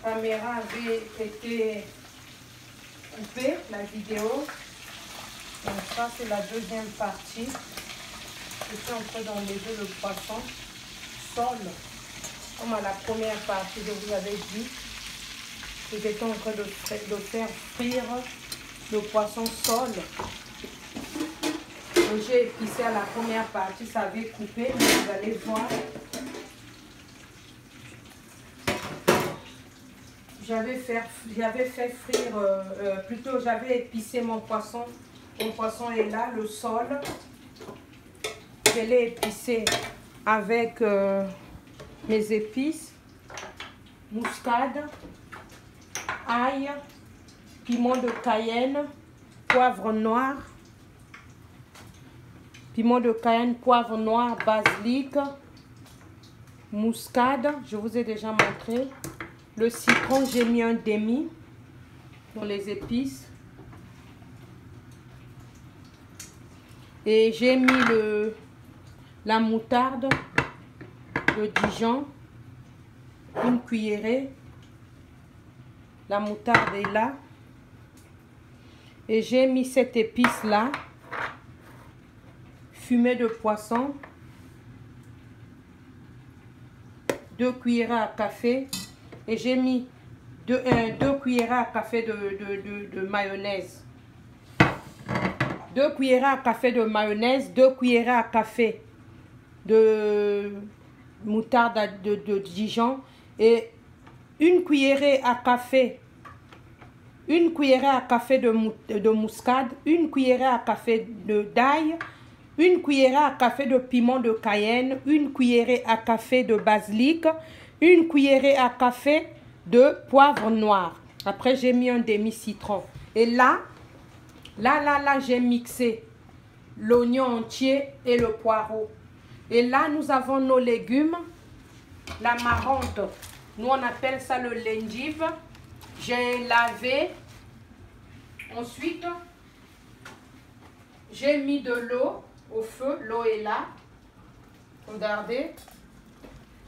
caméra avait été coupée, la vidéo. Donc ça, c'est la deuxième partie. Je suis en train d'enlever le poisson sol. Comme à la première partie, je vous avais dit, j'étais en train de faire frire le poisson sol. Donc j'ai épicé à la première partie, ça avait coupé, mais vous allez voir. J'avais fait frire, plutôt j'avais épicé mon poisson. Mon poisson est là, le sol. Je l'ai épicé avec mes épices, muscade, ail, piment de Cayenne, poivre noir, piment de Cayenne, poivre noir, basilic, muscade, je vous ai déjà montré. Le citron, j'ai mis un demi dans les épices. Et j'ai mis la moutarde de Dijon, une cuillerée. La moutarde est là. Et j'ai mis cette épice là, fumée de poisson, 2 cuillerées à café. Et j'ai mis 2 cuillerées à café de mayonnaise. 2 cuillerées à café de mayonnaise, 2 cuillerées à café de moutarde de Dijon et une cuillerée à café de muscade, une cuillerée à café d'ail, une cuillerée à café de piment de Cayenne, une cuillerée à café de basilic, une cuillerée à café de poivre noir. Après, j'ai mis un demi-citron. Et là, j'ai mixé l'oignon entier et le poireau. Et là, nous avons nos légumes, la marante. Nous, on appelle ça le lendive. J'ai lavé. Ensuite, j'ai mis de l'eau au feu. L'eau est là. Regardez.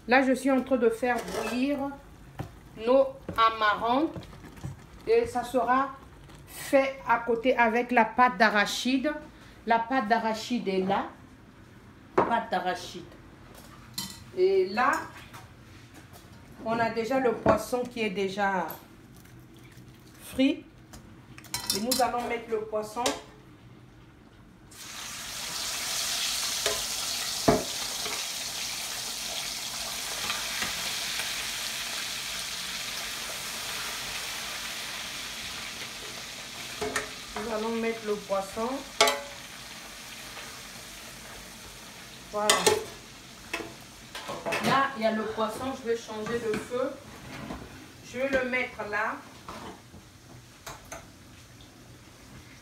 Là, je suis en train de faire bouillir nos amarantes. Et ça sera fait à côté avec la pâte d'arachide. La pâte d'arachide est là. Pâte d'arachide. Et là, on a déjà le poisson qui est déjà frit. Et nous allons mettre le poisson. Nous allons mettre le poisson. Voilà. Là, il y a le poisson. Je vais changer de feu. Je vais le mettre là.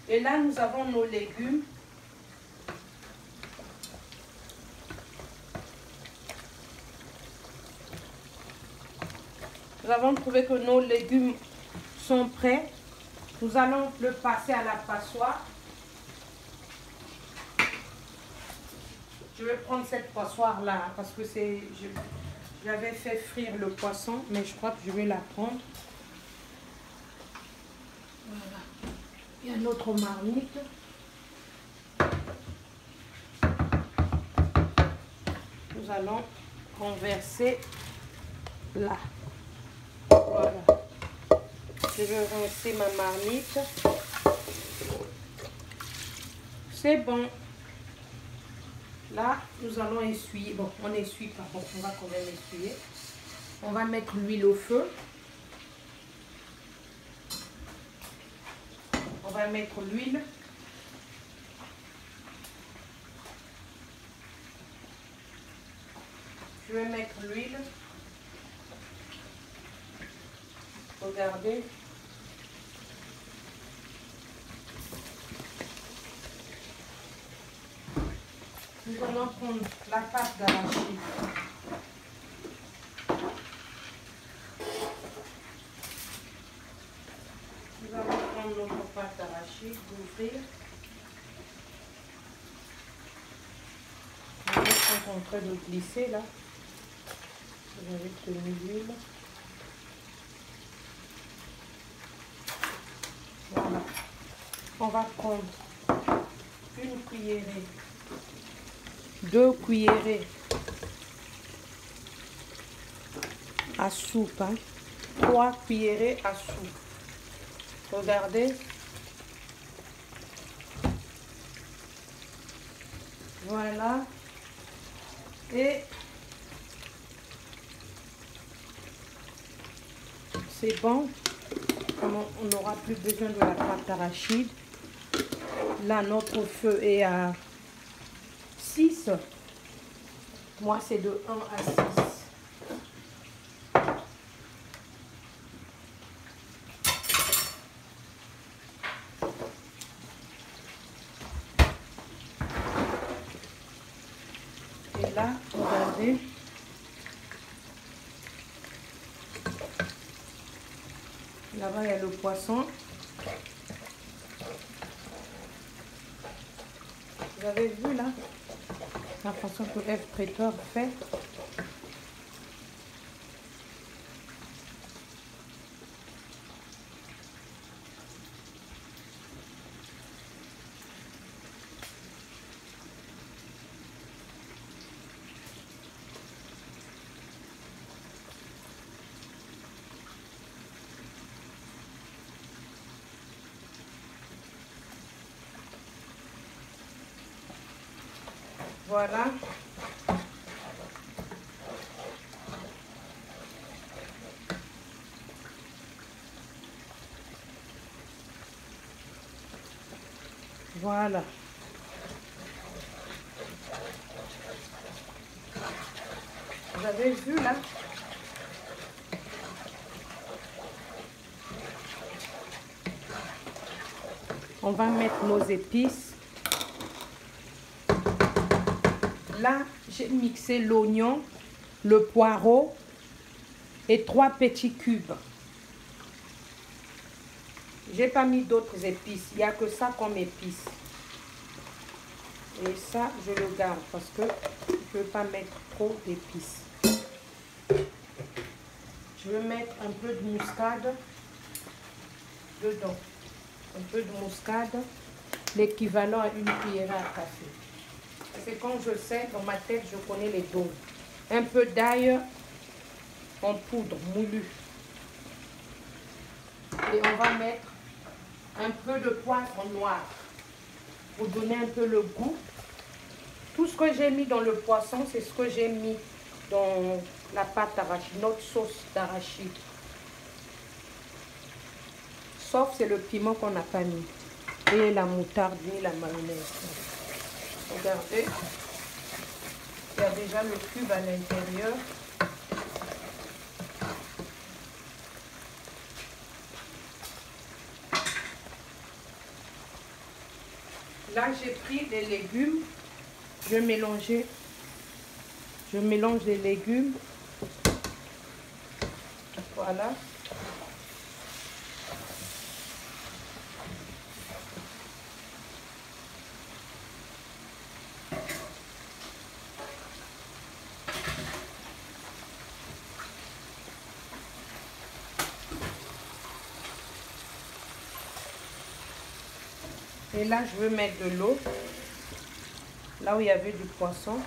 Et là, nous avons nos légumes. Nous avons trouvé que nos légumes sont prêts. Nous allons le passer à la passoire. Je vais prendre cette passoire là parce que j'avais fait frire le poisson, mais je crois que je vais la prendre. Voilà. Il y a notre marmite. Nous allons renverser là. Voilà. Je vais rincer ma marmite. C'est bon. Là, nous allons essuyer. Bon, on n'essuie pas. Bon, on va quand même essuyer. On va mettre l'huile au feu. On va mettre l'huile. Je vais mettre l'huile. Regardez. Nous allons prendre la pâte d'arachide. Nous allons prendre notre pâte d'arachide, d'ouvrir. Nous sommes en train de glisser là. Vous avez tenu l'huile. On va prendre une cuillerée, 2 cuillerées à soupe, 3 cuillerées à soupe. Regardez. Voilà. Et c'est bon. Comme on n'aura plus besoin de la pâte d'arachide. Là, notre feu est à 6. Moi, c'est de 1 à 6. Et là, regardez. Là-bas, il y a le poisson. Vous avez vu là la façon que F traiteur fait. Voilà. Voilà. Vous avez vu là? On va mettre nos épices. Là, j'ai mixé l'oignon, le poireau et 3 petits cubes. J'ai pas mis d'autres épices. Il n'y a que ça comme épices. Et ça, je le garde parce que je ne veux pas mettre trop d'épices. Je vais mettre un peu de muscade dedans. Un peu de muscade, l'équivalent à une cuillère à café. C'est comme je sais, dans ma tête, je connais les doses. Un peu d'ail en poudre moulu. Et on va mettre un peu de poivre noir pour donner un peu le goût. Tout ce que j'ai mis dans le poisson, c'est ce que j'ai mis dans la pâte d'arachide, notre sauce d'arachide. Sauf c'est le piment qu'on n'a pas mis. Et la moutarde ni la mayonnaise. Regardez, il y a déjà le cube à l'intérieur. Là, j'ai pris des légumes. Je mélange les légumes. Voilà. Et là, je veux mettre de l'eau. Là où il y avait du poisson.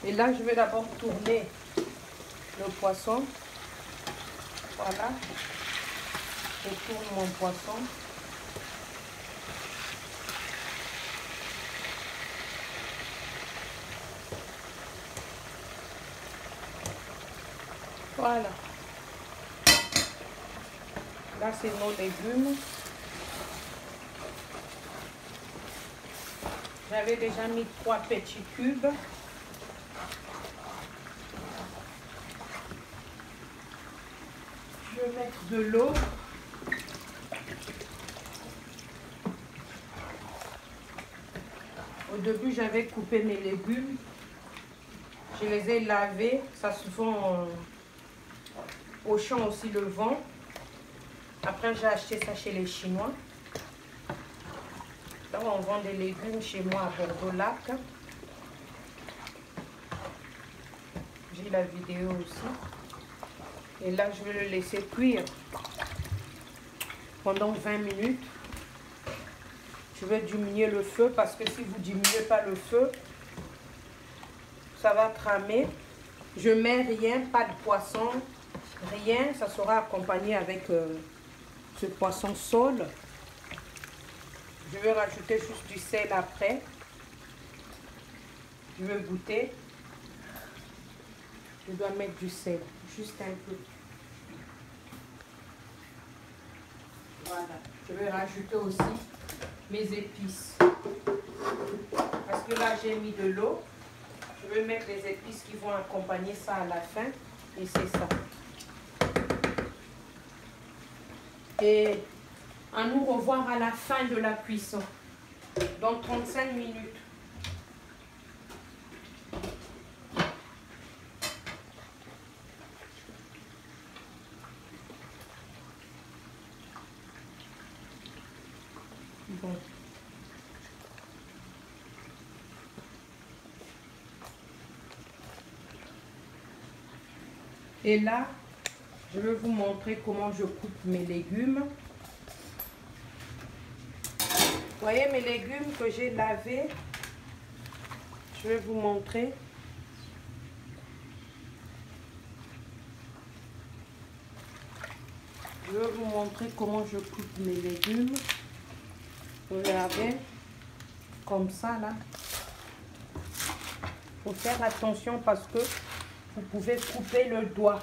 Et là, je vais d'abord tourner le poisson. Voilà. Je tourne mon poisson. Voilà. Là, c'est nos légumes. J'avais déjà mis 3 petits cubes. Je vais mettre de l'eau. Au début, j'avais coupé mes légumes. Je les ai lavés. Ça se vend au champ aussi, le vent. Après, j'ai acheté ça chez les Chinois. Là, on vend des légumes chez moi à Bordeaux-Lac. élargi la vidéo aussi. Et là, je vais le laisser cuire pendant 20 minutes. Je vais diminuer le feu parce que si vous ne diminuez pas le feu, ça va cramer. Je mets rien, pas de poisson, rien. Ça sera accompagné avec ce poisson saule. Je vais rajouter juste du sel après. Je vais goûter. Je dois mettre du sel, juste un peu. Voilà. Je vais rajouter aussi mes épices. Parce que là, j'ai mis de l'eau. Je vais mettre les épices qui vont accompagner ça à la fin. Et c'est ça. Et à nous revoir à la fin de la cuisson. Dans 35 minutes. Bon. Et là, je vais vous montrer comment je coupe mes légumes. Vous voyez mes légumes que j'ai lavés. Je vais vous montrer. Je vais vous montrer comment je coupe mes légumes. Regardez, comme ça là. Il faut faire attention parce que vous pouvez couper le doigt.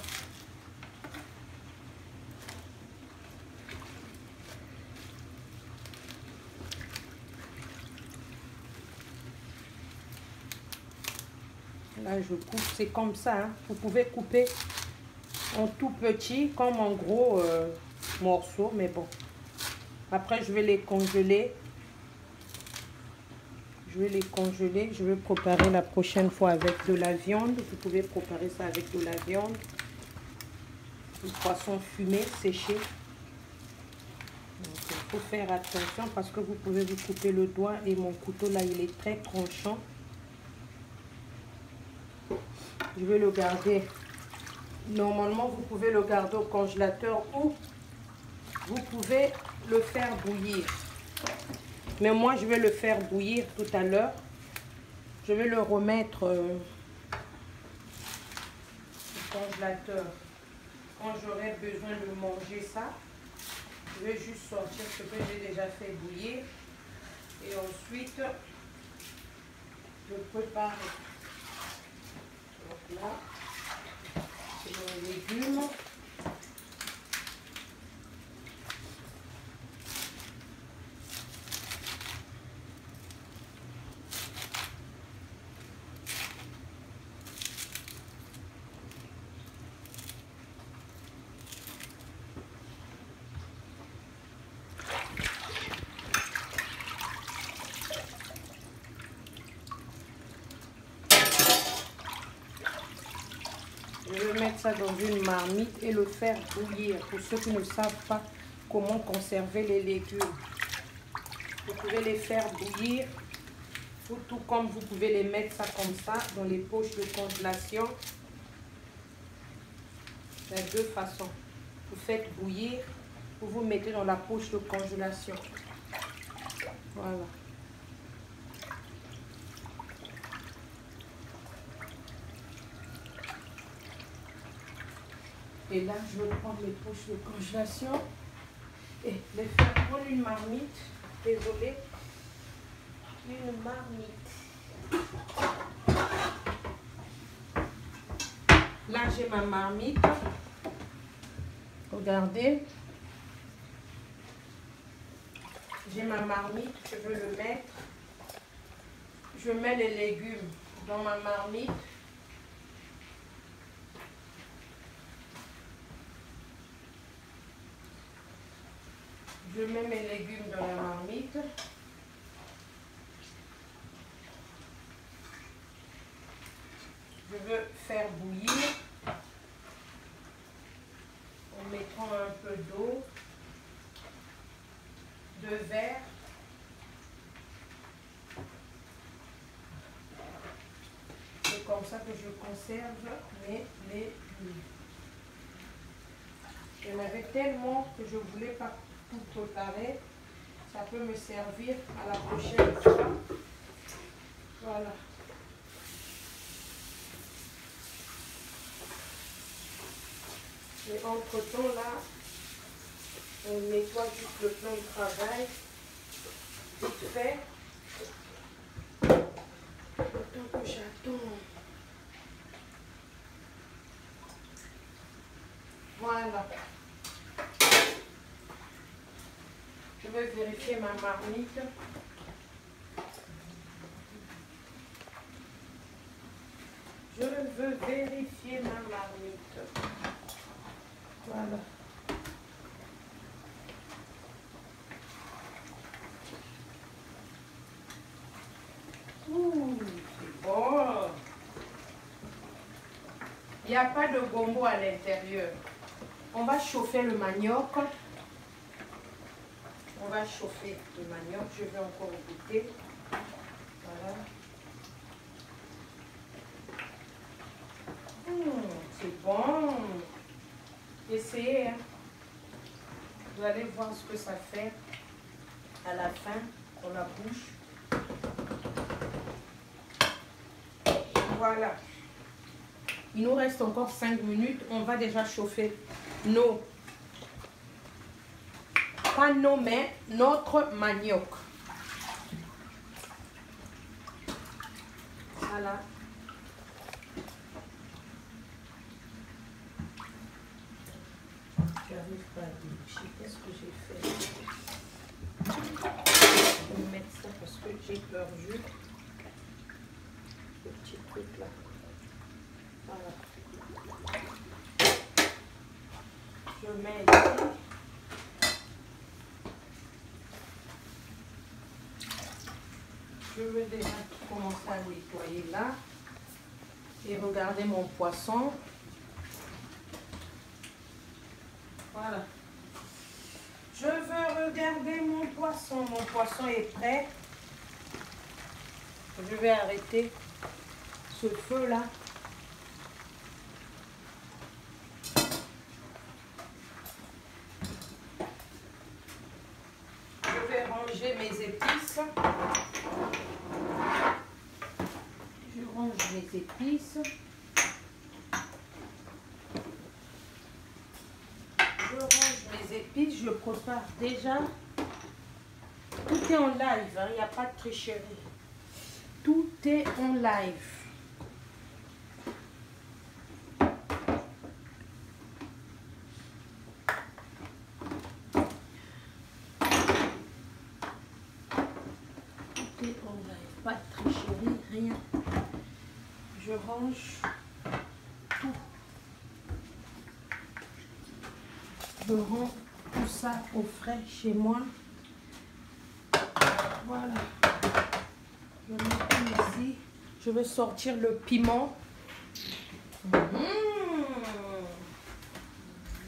Là, je coupe, c'est comme ça. Hein. Vous pouvez couper en tout petit, comme en gros morceaux, mais bon. Après, je vais les congeler. Je vais les congeler. Je vais préparer la prochaine fois avec de la viande. Vous pouvez préparer ça avec de la viande. Du poisson fumé, séché. Donc, il faut faire attention parce que vous pouvez vous couper le doigt. Et mon couteau, là, il est très tranchant. Je vais le garder. Normalement, vous pouvez le garder au congélateur ou vous pouvez le faire bouillir. Mais moi, je vais le faire bouillir tout à l'heure. Je vais le remettre au congélateur. Quand j'aurai besoin de manger ça, je vais juste sortir ce que j'ai déjà fait bouillir. Et ensuite, je prépare. Donc là, c'est mon légume. Je vais mettre ça dans une marmite et le faire bouillir. Pour ceux qui ne savent pas comment conserver les légumes, vous pouvez les faire bouillir, ou tout comme vous pouvez les mettre ça comme ça dans les poches de congélation. Il y a deux façons. Vous faites bouillir ou vous mettez dans la poche de congélation. Voilà. Et là, je vais prendre les poches de congélation et les faire prendre une marmite. Désolée. Une marmite. Là, j'ai ma marmite. Regardez. J'ai ma marmite. Je veux le mettre. Je mets les légumes dans ma marmite. Je mets mes légumes dans la marmite. Je veux faire bouillir en mettant un peu d'eau, 2 verres. C'est comme ça que je conserve mes légumes. Il y en avait tellement que je ne voulais pas tout préparer. Ça peut me servir à la prochaine fois. Voilà. Et entre-temps, là, on nettoie juste le plan de travail. Vite fait. Le temps que j'attends. Voilà. Je vais vérifier ma marmite. Je veux vérifier ma marmite. Voilà. Ouh, c'est bon. Il n'y a pas de gombo à l'intérieur. On va chauffer le manioc. On va chauffer le manioc. Je vais encore goûter. Voilà. C'est bon. Essayez. Hein. Vous allez voir ce que ça fait à la fin pour la bouche. Voilà. Il nous reste encore 5 minutes. On va déjà chauffer nos... Pas nos, mais notre manioc. Voilà. J'arrive pas à déboucher. Qu'est-ce que j'ai fait? Je vais mettre ça parce que j'ai perdu le petit truc là. Voilà. Je mets ici. Je vais déjà commencer à nettoyer là. Et regardez mon poisson. Voilà. Je veux regarder mon poisson. Mon poisson est prêt. Je vais arrêter ce feu là. Je vais ranger mes épices. Je range mes épices. Je range mes épices. Je prépare déjà. Tout est en live. Hein, il n'y a pas de tricherie. Tout est en live. Pas de tricherie, rien. Je range tout. Je rends tout ça au frais chez moi. Voilà. Je mets tout ici. Je vais sortir le piment.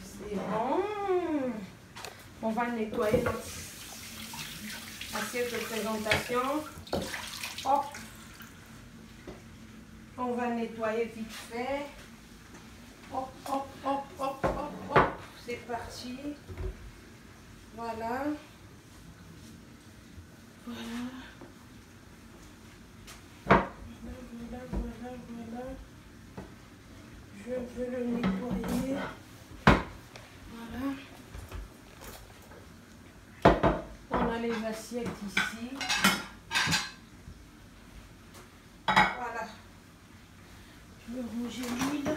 C'est bon. On va nettoyer notre assiette de présentation. Hop. On va nettoyer vite fait. Hop, hop, hop, hop, hop, hop. C'est parti. Voilà. Voilà. Voilà, voilà, voilà. Je veux le nettoyer. Voilà. On a les assiettes ici. Voilà. Je vais ranger l'huile.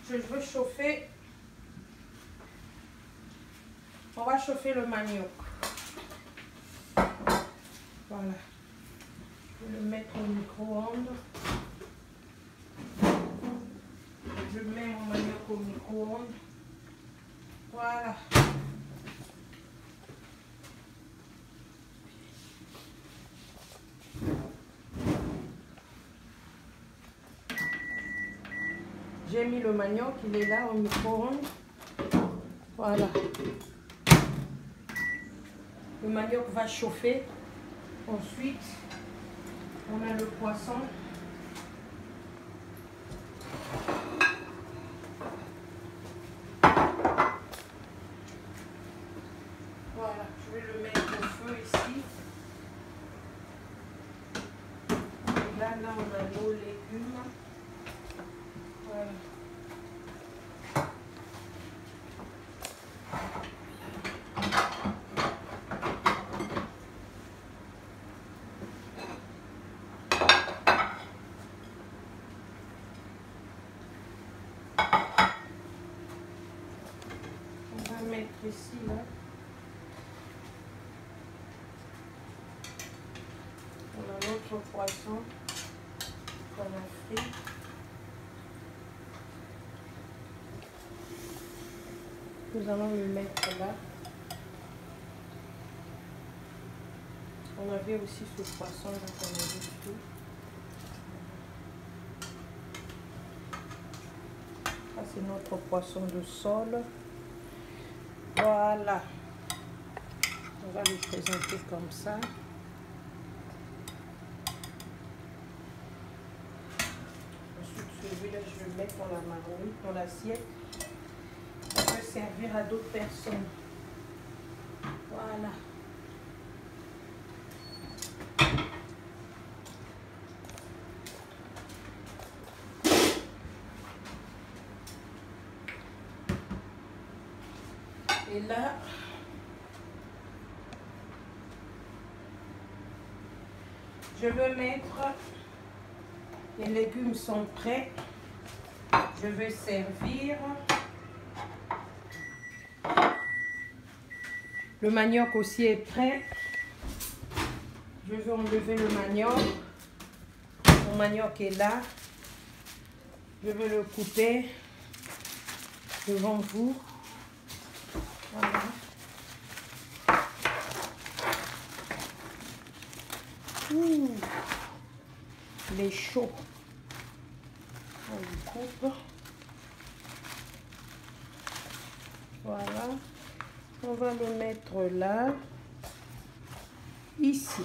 Je veux chauffer. On va chauffer le manioc. Voilà. Je vais le mettre au micro-ondes. Je mets mon manioc au micro-ondes. Voilà. J'ai mis le manioc, il est là au micro-ondes. Voilà. Le manioc va chauffer. Ensuite, on a le poisson. Voilà, je vais le mettre au feu ici. Et là, on a nos légumes. Voilà. On va mettre ici, là. On a notre poisson qu'on a frit. Nous allons le mettre là. On avait aussi ce poisson là qu'on avait fait. Ça c'est notre poisson de sol. Voilà. On va le présenter comme ça. Ensuite celui-là je vais le mettre dans la marmite, dans l'assiette. On peut servir à d'autres personnes. Voilà. Et là, je veux mettre, les légumes sont prêts. Je vais servir. Le manioc aussi est prêt. Je vais enlever le manioc. Mon manioc est là. Je vais le couper devant vous. Voilà. Ouh, il est chaud. On le coupe. Voilà. On va le mettre là. Ici.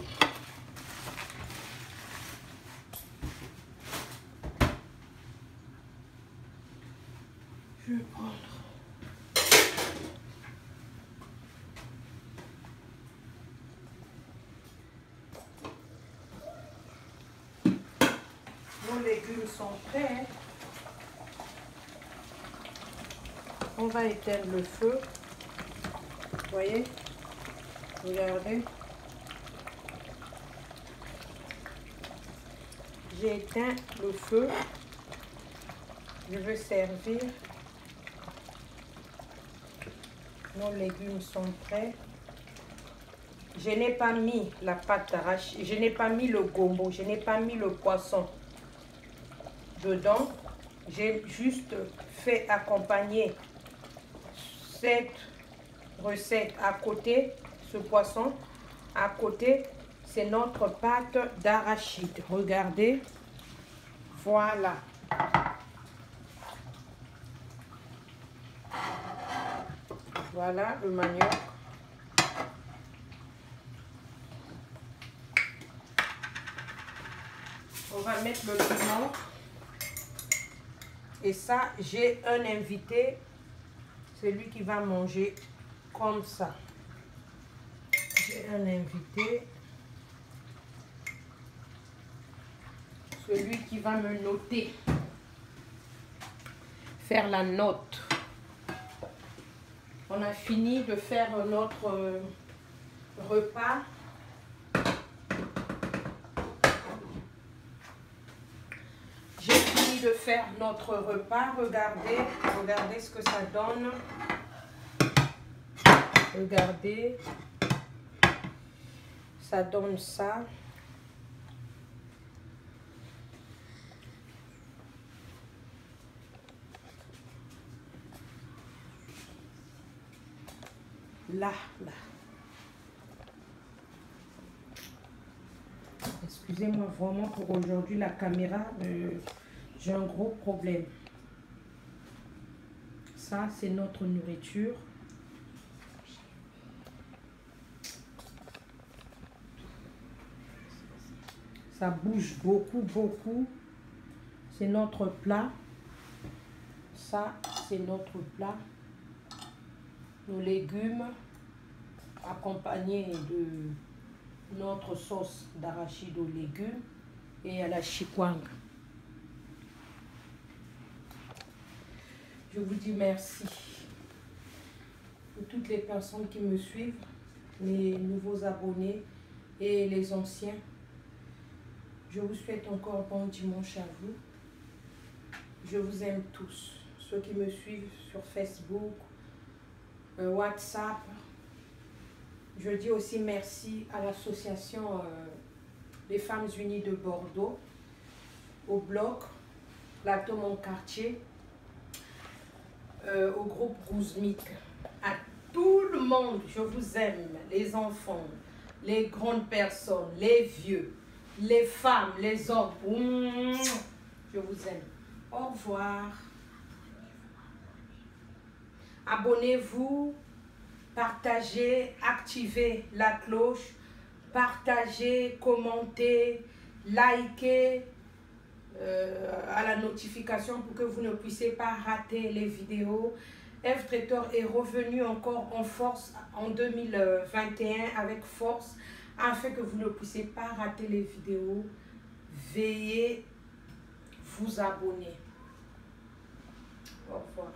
Je vais prendre. Nos légumes sont prêts. On va éteindre le feu. Vous voyez? Regardez. J'ai éteint le feu. Je vais servir. Nos légumes sont prêts. Je n'ai pas mis la pâte d'arachide, je n'ai pas mis le gombo, je n'ai pas mis le poisson dedans. J'ai juste fait accompagner cette recette à côté, ce poisson. À côté, c'est notre pâte d'arachide. Regardez. Voilà. Voilà le manioc. On va mettre le piment. Et ça, j'ai un invité. C'est lui qui va manger comme ça. J'ai un invité. Celui qui va me noter. Faire la note. On a fini de faire notre repas. J'ai fini de faire notre repas. Regardez, regardez ce que ça donne. Regardez. Ça donne ça. Là, là. Excusez-moi vraiment pour aujourd'hui la caméra, j'ai un gros problème. ça, c'est notre nourriture. Ça bouge beaucoup, beaucoup. C'est notre plat. Ça, c'est notre plat. Nos légumes accompagnés de notre sauce d'arachide aux légumes et à la chikwang. Je vous dis merci pour toutes les personnes qui me suivent, les nouveaux abonnés et les anciens. Je vous souhaite encore bon dimanche à vous. Je vous aime tous. Ceux qui me suivent sur Facebook, WhatsApp. Je dis aussi merci à l'association des Femmes Unies de Bordeaux, au bloc, plateau Mon Quartier, au groupe Rouzmik. À tout le monde, je vous aime, les enfants, les grandes personnes, les vieux, les femmes, les hommes. Je vous aime. Au revoir. Abonnez-vous, partagez, activez la cloche, partagez, commentez, likez à la notification pour que vous ne puissiez pas rater les vidéos. F Traiteur est revenu encore en force en 2021 avec force afin que vous ne puissiez pas rater les vidéos. Veuillez vous abonner. Au revoir.